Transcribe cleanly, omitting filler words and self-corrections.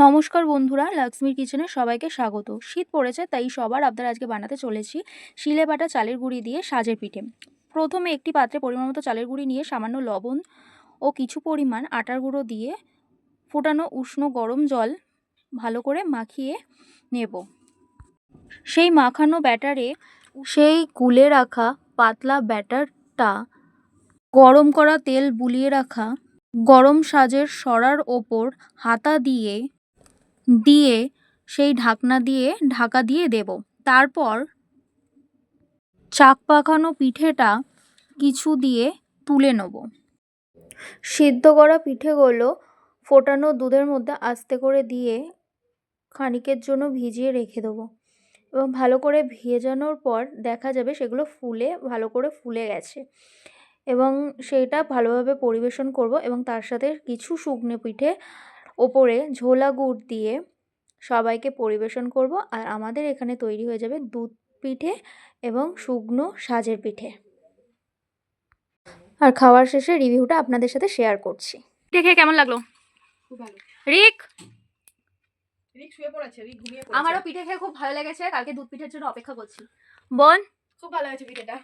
নমস্কার বন্ধুরা, লাক্সমির কিচেনে সবাইকে স্বাগত। শীত পড়েছে, তাই সবার আবদার আজকে বানাতে চলেছি শিলে বাটা চালের গুঁড়ি দিয়ে সাজের পিঠে। প্রথমে একটি পাত্রে পরিমাণ মতো চালের গুঁড়ি নিয়ে সামান্য লবণ ও কিছু পরিমাণ আটার গুঁড়ো দিয়ে ফোটানো উষ্ণ গরম জল ভালো করে মাখিয়ে নেব। সেই মাখানো ব্যাটারে সেই গুলে রাখা পাতলা ব্যাটারটা গরম করা তেল বুলিয়ে রাখা গরম সাজের সরার ওপর হাতা দিয়ে সেই ঢাকনা দিয়ে ঢাকা দিয়ে দেব। তারপর চাক পাকানো পিঠেটা কিছু দিয়ে তুলে নেব। সিদ্ধ করা পিঠেগুলো ফোটানো দুধের মধ্যে আস্তে করে দিয়ে খানিকের জন্য ভিজিয়ে রেখে দেবো এবং ভালো করে ভেজানোর পর দেখা যাবে সেগুলো ভালো করে ফুলে গেছে এবং সেটা ভালোভাবে পরিবেশন করব এবং তার সাথে কিছু শুকনো পিঠে ওপরে ঝোলা গুড় দিয়ে সবাইকে পরিবেশন করব। আর আমাদের এখানে তৈরি হয়ে যাবে দুধ পিঠে এবং শুকনো সাজের পিঠে। আর খাওয়ার শেষে রিভিউটা আপনাদের সাথে শেয়ার করছি। দেখে কেমন লাগলো? খুব ভালো। রিক শুয়ে পড়েছে, রিক ঘুমিয়ে পড়েছে। আমারও পিঠে খেয়ে খুব ভালো লেগেছে। কালকে দুধ পিঠের জন্য অপেক্ষা করছি। বোন, খুব ভালো হয়েছে পিঠেটা।